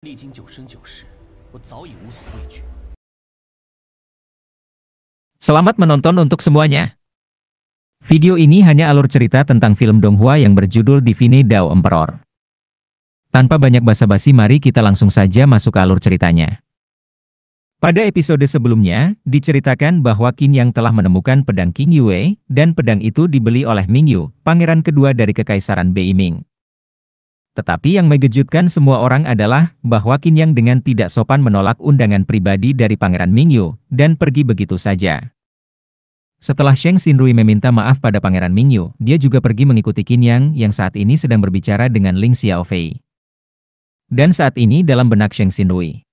历经九生九世，我早已无所畏惧。 Selamat menonton untuk semuanya. Video ini hanya alur cerita tentang film Donghua yang berjudul Divine Dao Emperor. Tanpa banyak basa-basi, mari kita langsung saja masuk ke alur ceritanya. Pada episode sebelumnya, diceritakan bahwa Qin Yang telah menemukan pedang King Yue, dan pedang itu dibeli oleh Ming Yu, pangeran kedua dari Kekaisaran Beiming. Tetapi yang mengejutkan semua orang adalah bahwa Qin Yang dengan tidak sopan menolak undangan pribadi dari Pangeran Ming Yu, dan pergi begitu saja. Setelah Sheng Xinrui meminta maaf pada Pangeran Ming Yu, dia juga pergi mengikuti Qin Yang yang saat ini sedang berbicara dengan Ling Xiaofei. Dan saat ini dalam benak Sheng Xinrui,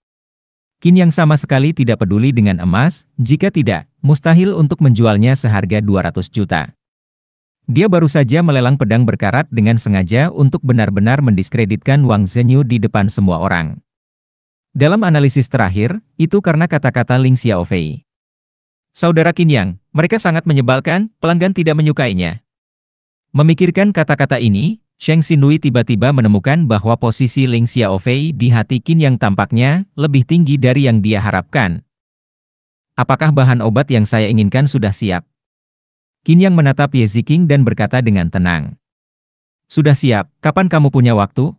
Qin Yang sama sekali tidak peduli dengan emas, jika tidak, mustahil untuk menjualnya seharga 200 juta. Dia baru saja melelang pedang berkarat dengan sengaja untuk benar-benar mendiskreditkan Wang Zhenyu di depan semua orang. Dalam analisis terakhir, itu karena kata-kata Ling Xiaofei. Saudara Qin Yang, mereka sangat menyebalkan, pelanggan tidak menyukainya. Memikirkan kata-kata ini, Sheng Xinrui tiba-tiba menemukan bahwa posisi Ling Xiaofei di hati Qin Yang tampaknya lebih tinggi dari yang dia harapkan. Apakah bahan obat yang saya inginkan sudah siap? Qin Yang menatap Ye Ziqing dan berkata dengan tenang. Sudah siap, kapan kamu punya waktu?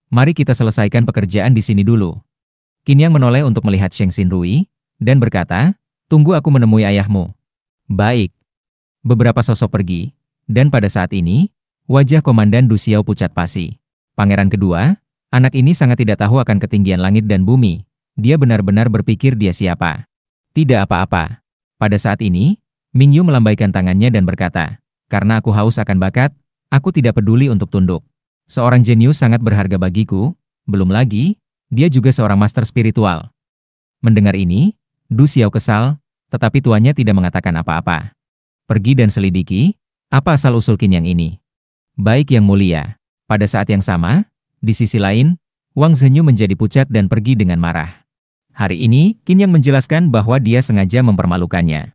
Mari kita selesaikan pekerjaan di sini dulu. Qin Yang menoleh untuk melihat Sheng Xinrui, dan berkata, tunggu aku menemui ayahmu. Baik. Beberapa sosok pergi, dan pada saat ini, wajah Komandan Du Xiao pucat pasi. Pangeran kedua, anak ini sangat tidak tahu akan ketinggian langit dan bumi. Dia benar-benar berpikir dia siapa. Tidak apa-apa. Pada saat ini, Ming Yu melambaikan tangannya dan berkata, karena aku haus akan bakat, aku tidak peduli untuk tunduk. Seorang jenius sangat berharga bagiku, belum lagi, dia juga seorang master spiritual. Mendengar ini, Du Xiao kesal, tetapi tuannya tidak mengatakan apa-apa. Pergi dan selidiki, apa asal-usul Qin Yang ini. Baik Yang Mulia. Pada saat yang sama, di sisi lain, Wang Zhenyu menjadi pucat dan pergi dengan marah. Hari ini, Qin Yang menjelaskan bahwa dia sengaja mempermalukannya.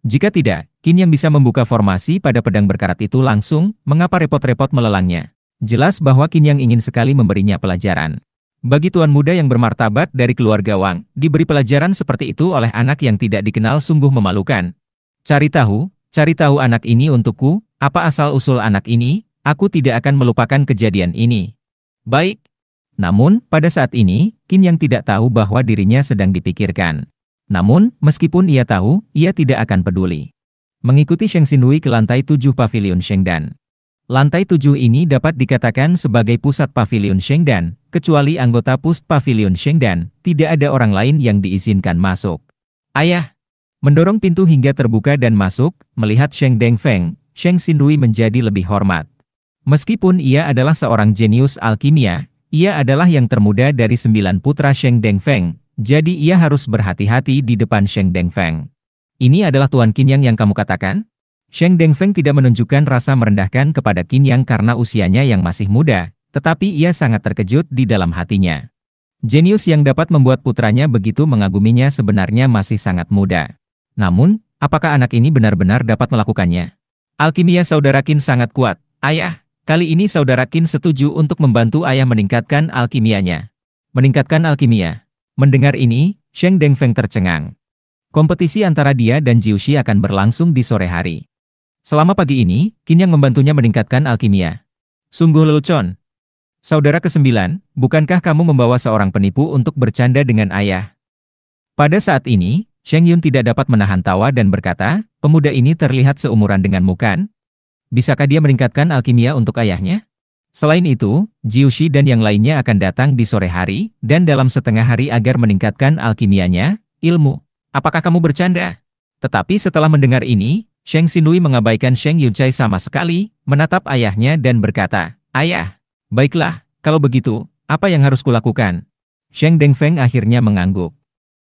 Jika tidak, Qin Yang bisa membuka formasi pada pedang berkarat itu langsung, mengapa repot-repot melelangnya? Jelas bahwa Qin Yang ingin sekali memberinya pelajaran. Bagi tuan muda yang bermartabat dari keluarga Wang, diberi pelajaran seperti itu oleh anak yang tidak dikenal sungguh memalukan. Cari tahu anak ini untukku, apa asal-usul anak ini, aku tidak akan melupakan kejadian ini. Baik. Namun, pada saat ini, Qin Yang tidak tahu bahwa dirinya sedang dipikirkan. Namun, meskipun ia tahu, ia tidak akan peduli. Mengikuti Sheng Xinrui ke lantai 7 Pavilion Shengdan. Lantai 7 ini dapat dikatakan sebagai pusat Pavilion Shengdan, kecuali anggota Pus Pavilion Shengdan, tidak ada orang lain yang diizinkan masuk. Ayah! Mendorong pintu hingga terbuka dan masuk, melihat Sheng Dengfeng, Sheng Xinrui menjadi lebih hormat. Meskipun ia adalah seorang jenius alkimia, ia adalah yang termuda dari 9 putra Sheng Dengfeng. Jadi ia harus berhati-hati di depan Sheng Dengfeng. Ini adalah Tuan Qin Yang kamu katakan? Sheng Dengfeng tidak menunjukkan rasa merendahkan kepada Qin Yang karena usianya yang masih muda, tetapi ia sangat terkejut di dalam hatinya. Jenius yang dapat membuat putranya begitu mengaguminya sebenarnya masih sangat muda. Namun, apakah anak ini benar-benar dapat melakukannya? Alkimia saudara Qin sangat kuat. Ayah, kali ini saudara Qin setuju untuk membantu ayah meningkatkan alkimianya. Meningkatkan alkimia. Mendengar ini, Sheng Dengfeng tercengang. Kompetisi antara dia dan Jiushi akan berlangsung di sore hari. Selama pagi ini, Qin Yang membantunya meningkatkan alkimia. Sungguh lelucon. Saudara ke-9, bukankah kamu membawa seorang penipu untuk bercanda dengan ayah? Pada saat ini, Sheng Yun tidak dapat menahan tawa dan berkata, pemuda ini terlihat seumuran denganmu kan? Bisakah dia meningkatkan alkimia untuk ayahnya? Selain itu, Jiushi dan yang lainnya akan datang di sore hari, dan dalam setengah hari agar meningkatkan alkimianya, ilmu. Apakah kamu bercanda? Tetapi setelah mendengar ini, Sheng Xinrui mengabaikan Sheng Yuncai sama sekali, menatap ayahnya dan berkata, ayah, baiklah, kalau begitu, apa yang harus kulakukan? Sheng Dengfeng akhirnya mengangguk.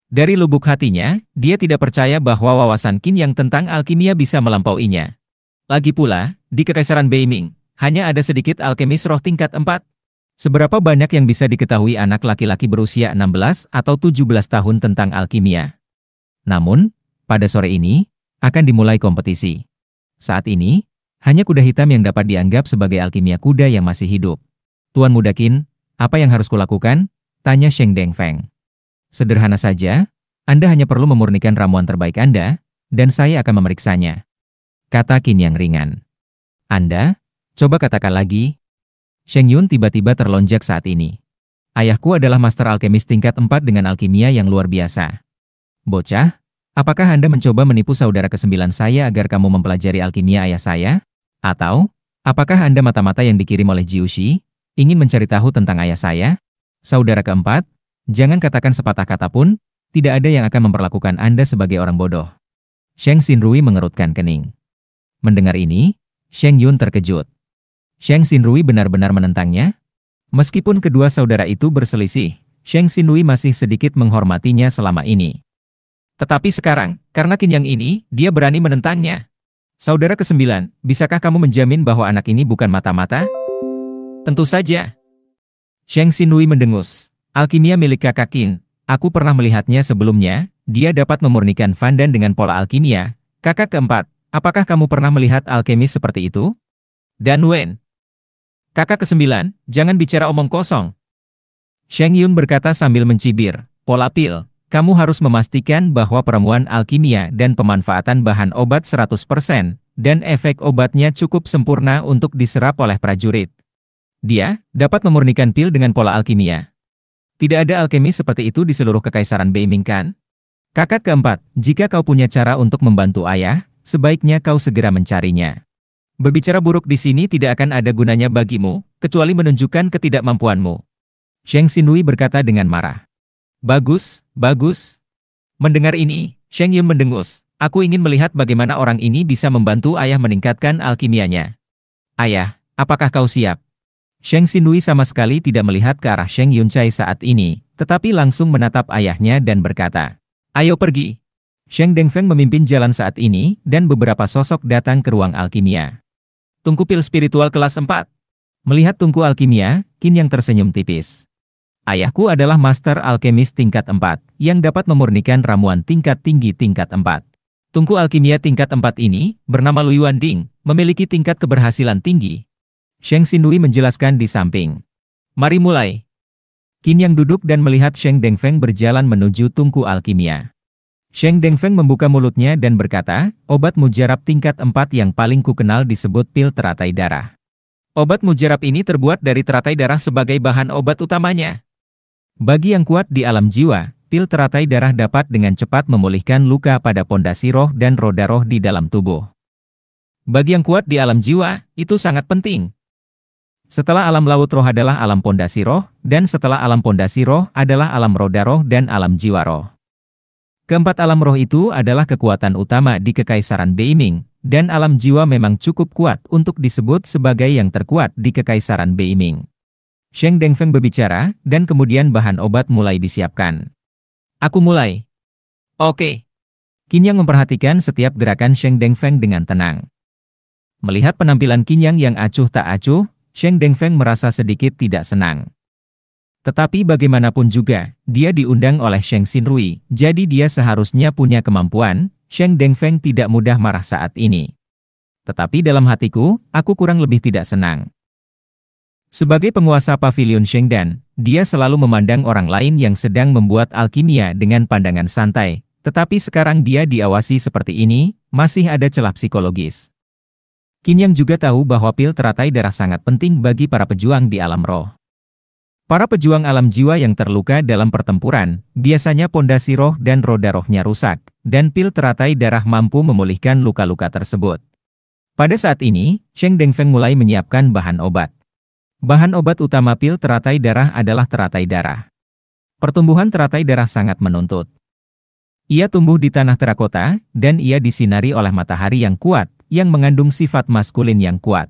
Dari lubuk hatinya, dia tidak percaya bahwa wawasan Qin Yang tentang alkimia bisa melampauinya. Lagi pula, di Kekaisaran Beiming, hanya ada sedikit alkemis roh tingkat 4. Seberapa banyak yang bisa diketahui anak laki-laki berusia 16 atau 17 tahun tentang alkimia? Namun, pada sore ini, akan dimulai kompetisi. Saat ini, hanya kuda hitam yang dapat dianggap sebagai alkimia kuda yang masih hidup. Tuan Muda Qin, apa yang harus kulakukan? Tanya Sheng Dengfeng. Sederhana saja, Anda hanya perlu memurnikan ramuan terbaik Anda, dan saya akan memeriksanya. Kata Qin yang ringan. Anda? Coba katakan lagi. Sheng Yun tiba-tiba terlonjak saat ini. Ayahku adalah master alkemis tingkat 4 dengan alkimia yang luar biasa. Bocah, apakah Anda mencoba menipu saudara ke-9 saya agar kamu mempelajari alkimia ayah saya? Atau, apakah Anda mata-mata yang dikirim oleh Jiushi, ingin mencari tahu tentang ayah saya? Saudara keempat, jangan katakan sepatah kata pun, tidak ada yang akan memperlakukan Anda sebagai orang bodoh. Sheng Xinrui mengerutkan kening. Mendengar ini, Sheng Yun terkejut. Sheng Xinrui benar-benar menentangnya? Meskipun kedua saudara itu berselisih, Sheng Xinrui masih sedikit menghormatinya selama ini. Tetapi sekarang, karena Qin yang ini, dia berani menentangnya. Saudara ke-9, bisakah kamu menjamin bahwa anak ini bukan mata-mata? Tentu saja. Sheng Xinrui mendengus. Alkimia milik kakak Qin, aku pernah melihatnya sebelumnya, dia dapat memurnikan Fandan dengan pola alkimia. Kakak keempat, apakah kamu pernah melihat alkemis seperti itu? Dan Wen. Kakak ke-9, jangan bicara omong kosong. Sheng Yun berkata sambil mencibir, pola pil. Kamu harus memastikan bahwa peramuan alkimia dan pemanfaatan bahan obat 100%, dan efek obatnya cukup sempurna untuk diserap oleh prajurit. Dia dapat memurnikan pil dengan pola alkimia. Tidak ada alkemis seperti itu di seluruh kekaisaran Beiming kan? Kakak keempat, jika kau punya cara untuk membantu ayah, sebaiknya kau segera mencarinya. Berbicara buruk di sini tidak akan ada gunanya bagimu, kecuali menunjukkan ketidakmampuanmu. Sheng Xinrui berkata dengan marah. Bagus, bagus. Mendengar ini, Sheng Yun mendengus. Aku ingin melihat bagaimana orang ini bisa membantu ayah meningkatkan alkimianya. Ayah, apakah kau siap? Sheng Xinrui sama sekali tidak melihat ke arah Sheng Yuncai saat ini, tetapi langsung menatap ayahnya dan berkata, ayo pergi. Sheng Dengfeng memimpin jalan saat ini, dan beberapa sosok datang ke ruang alkimia. Tungku pil spiritual kelas 4. Melihat tungku alkimia, Qin yang tersenyum tipis. Ayahku adalah master alkemis tingkat 4, yang dapat memurnikan ramuan tingkat tinggi tingkat 4. Tungku alkimia tingkat 4 ini, bernama Lui Wanding, memiliki tingkat keberhasilan tinggi. Sheng Xinrui menjelaskan di samping. Mari mulai. Qin yang duduk dan melihat Sheng Dengfeng berjalan menuju tungku alkimia. Sheng Dengfeng membuka mulutnya dan berkata, obat mujarab tingkat 4 yang paling kukenal disebut pil teratai darah. Obat mujarab ini terbuat dari teratai darah sebagai bahan obat utamanya. Bagi yang kuat di alam jiwa, pil teratai darah dapat dengan cepat memulihkan luka pada pondasi roh dan roda roh di dalam tubuh. Bagi yang kuat di alam jiwa, itu sangat penting. Setelah alam laut roh adalah alam pondasi roh, dan setelah alam pondasi roh adalah alam roda roh dan alam jiwa roh. Keempat alam roh itu adalah kekuatan utama di Kekaisaran Beiming, dan alam jiwa memang cukup kuat untuk disebut sebagai yang terkuat di Kekaisaran Beiming. Sheng Dengfeng berbicara, dan kemudian bahan obat mulai disiapkan. Aku mulai. Oke. Qin Yang memperhatikan setiap gerakan Sheng Dengfeng dengan tenang. Melihat penampilan Qin Yang yang acuh tak acuh, Sheng Dengfeng merasa sedikit tidak senang. Tetapi bagaimanapun juga, dia diundang oleh Sheng Xinrui, jadi dia seharusnya punya kemampuan. Sheng Dengfeng tidak mudah marah saat ini. Tetapi dalam hatiku, aku kurang lebih tidak senang. Sebagai penguasa pavilion Shengdan, dia selalu memandang orang lain yang sedang membuat alkimia dengan pandangan santai, tetapi sekarang dia diawasi seperti ini, masih ada celah psikologis. Qin Yang juga tahu bahwa pil teratai darah sangat penting bagi para pejuang di alam roh. Para pejuang alam jiwa yang terluka dalam pertempuran, biasanya pondasi roh dan roda rohnya rusak, dan pil teratai darah mampu memulihkan luka-luka tersebut. Pada saat ini, Sheng Dengfeng mulai menyiapkan bahan obat. Bahan obat utama pil teratai darah adalah teratai darah. Pertumbuhan teratai darah sangat menuntut. Ia tumbuh di tanah terakota, dan ia disinari oleh matahari yang kuat, yang mengandung sifat maskulin yang kuat.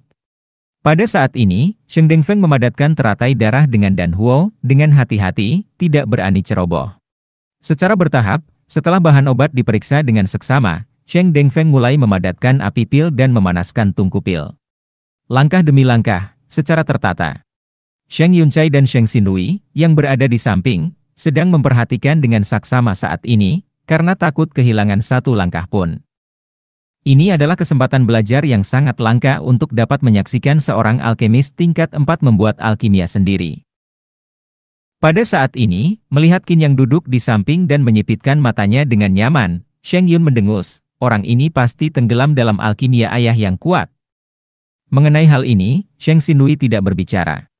Pada saat ini, Sheng Dengfeng memadatkan teratai darah dengan Danhuo, dengan hati-hati, tidak berani ceroboh. Secara bertahap, setelah bahan obat diperiksa dengan seksama, Sheng Dengfeng mulai memadatkan api pil dan memanaskan tungku pil. Langkah demi langkah, secara tertata. Sheng Yuncai dan Sheng Xinrui, yang berada di samping, sedang memperhatikan dengan saksama saat ini, karena takut kehilangan satu langkah pun. Ini adalah kesempatan belajar yang sangat langka untuk dapat menyaksikan seorang alkemis tingkat 4 membuat alkimia sendiri. Pada saat ini, melihat Qin yang duduk di samping dan menyipitkan matanya dengan nyaman, Sheng Yun mendengus, orang ini pasti tenggelam dalam alkimia ayah yang kuat. Mengenai hal ini, Sheng Xinhui tidak berbicara.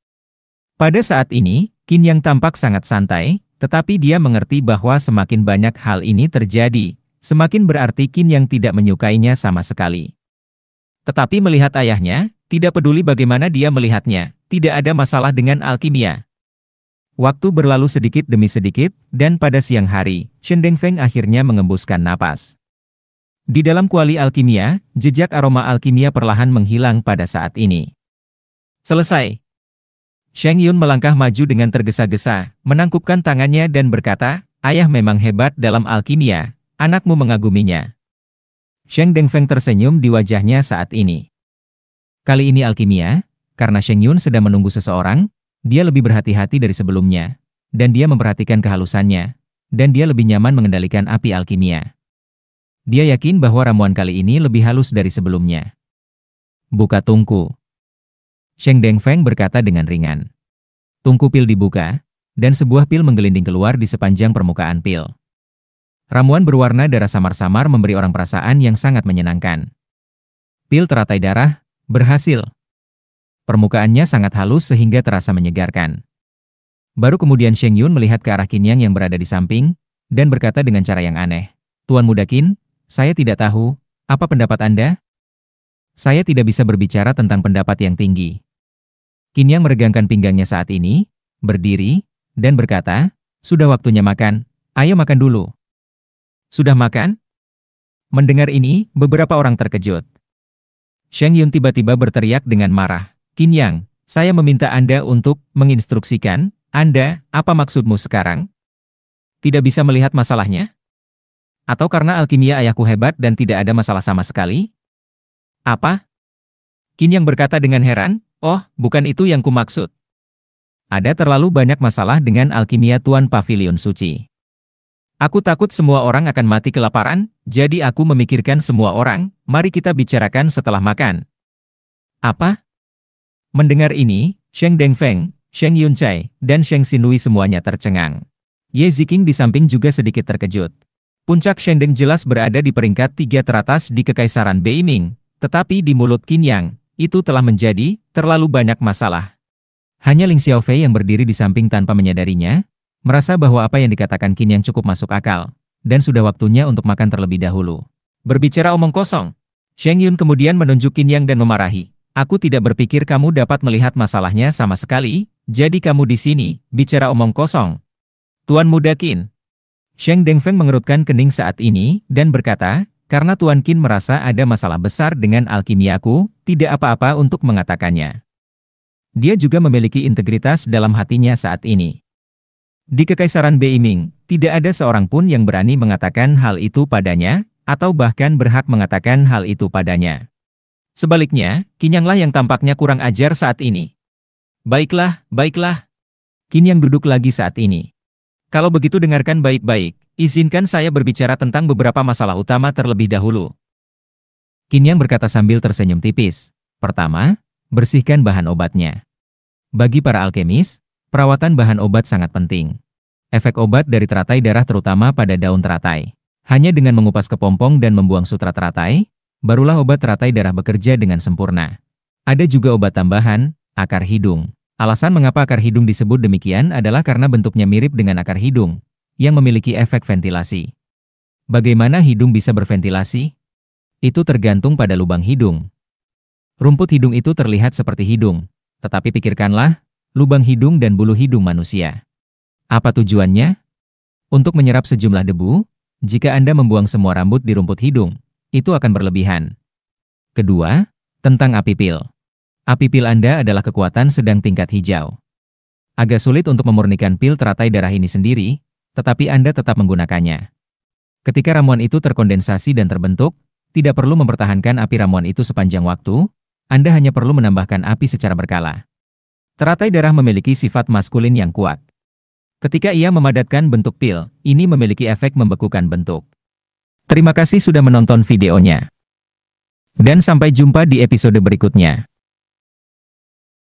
Pada saat ini, Qin yang tampak sangat santai, tetapi dia mengerti bahwa semakin banyak hal ini terjadi, semakin berarti Qin yang tidak menyukainya sama sekali. Tetapi melihat ayahnya, tidak peduli bagaimana dia melihatnya, tidak ada masalah dengan alkimia. Waktu berlalu sedikit demi sedikit, dan pada siang hari, Shen Dengfeng akhirnya mengembuskan napas. Di dalam kuali alkimia, jejak aroma alkimia perlahan menghilang pada saat ini. Selesai. Sheng Yun melangkah maju dengan tergesa-gesa, menangkupkan tangannya dan berkata, ayah memang hebat dalam alkimia, anakmu mengaguminya. Sheng Dengfeng tersenyum di wajahnya saat ini. Kali ini alkimia, karena Sheng Yun sedang menunggu seseorang, dia lebih berhati-hati dari sebelumnya, dan dia memperhatikan kehalusannya, dan dia lebih nyaman mengendalikan api alkimia. Dia yakin bahwa ramuan kali ini lebih halus dari sebelumnya. Buka tungku. Sheng Dengfeng berkata dengan ringan. Tungku pil dibuka, dan sebuah pil menggelinding keluar di sepanjang permukaan pil. Ramuan berwarna darah samar-samar memberi orang perasaan yang sangat menyenangkan. Pil teratai darah, berhasil. Permukaannya sangat halus sehingga terasa menyegarkan. Baru kemudian Sheng Yun melihat ke arah Qin yang berada di samping, dan berkata dengan cara yang aneh. Tuan Muda Qin, saya tidak tahu, apa pendapat Anda? Saya tidak bisa berbicara tentang pendapat yang tinggi. Qin yang meregangkan pinggangnya saat ini, berdiri, dan berkata, sudah waktunya makan, ayo makan dulu. Sudah makan? Mendengar ini, beberapa orang terkejut. Sheng Yun tiba-tiba berteriak dengan marah. Qin Yang, saya meminta Anda untuk menginstruksikan, Anda, apa maksudmu sekarang? Tidak bisa melihat masalahnya? Atau karena alkimia ayahku hebat dan tidak ada masalah sama sekali? Apa? Qin Yang berkata dengan heran, oh, bukan itu yang kumaksud. Ada terlalu banyak masalah dengan alkimia Tuan Pavilion Suci. Aku takut semua orang akan mati kelaparan, jadi aku memikirkan semua orang, mari kita bicarakan setelah makan. Apa? Mendengar ini, Sheng Dengfeng, Sheng Yuncai, dan Sheng Xinhui semuanya tercengang. Ye Ziqing di samping juga sedikit terkejut. Puncak Shendeng jelas berada di peringkat 3 teratas di Kekaisaran Beiming, tetapi di mulut Qin Yang, itu telah menjadi terlalu banyak masalah. Hanya Ling Xiaofei yang berdiri di samping tanpa menyadarinya, merasa bahwa apa yang dikatakan Qin Yang cukup masuk akal, dan sudah waktunya untuk makan terlebih dahulu. Berbicara omong kosong, Sheng Yun kemudian menunjuk Qin Yang dan memarahi. Aku tidak berpikir kamu dapat melihat masalahnya sama sekali, jadi kamu di sini, bicara omong kosong. Tuan Muda Qin. Sheng Dengfeng mengerutkan kening saat ini, dan berkata, karena Tuan Qin merasa ada masalah besar dengan alkimiaku, tidak apa-apa untuk mengatakannya. Dia juga memiliki integritas dalam hatinya saat ini. Di Kekaisaran Beiming, tidak ada seorang pun yang berani mengatakan hal itu padanya, atau bahkan berhak mengatakan hal itu padanya. Sebaliknya, Qin Yang-lah yang tampaknya kurang ajar saat ini. Baiklah, baiklah. Qin Yang duduk lagi saat ini. Kalau begitu dengarkan baik-baik, izinkan saya berbicara tentang beberapa masalah utama terlebih dahulu. Qin Yang berkata sambil tersenyum tipis. Pertama, bersihkan bahan obatnya. Bagi para alkemis, perawatan bahan obat sangat penting. Efek obat dari teratai darah terutama pada daun teratai. Hanya dengan mengupas kepompong dan membuang sutra teratai, barulah obat teratai darah bekerja dengan sempurna. Ada juga obat tambahan, akar hidung. Alasan mengapa akar hidung disebut demikian adalah karena bentuknya mirip dengan akar hidung, yang memiliki efek ventilasi. Bagaimana hidung bisa berventilasi? Itu tergantung pada lubang hidung. Rumput hidung itu terlihat seperti hidung, tetapi pikirkanlah, lubang hidung dan bulu hidung manusia. Apa tujuannya? Untuk menyerap sejumlah debu, jika Anda membuang semua rambut di rumput hidung, itu akan berlebihan. Kedua, tentang api pil. Api pil Anda adalah kekuatan sedang tingkat hijau. Agak sulit untuk memurnikan pil teratai darah ini sendiri, tetapi Anda tetap menggunakannya. Ketika ramuan itu terkondensasi dan terbentuk, tidak perlu mempertahankan api ramuan itu sepanjang waktu, Anda hanya perlu menambahkan api secara berkala. Teratai darah memiliki sifat maskulin yang kuat. Ketika ia memadatkan bentuk pil, ini memiliki efek membekukan bentuk. Terima kasih sudah menonton videonya. Dan sampai jumpa di episode berikutnya.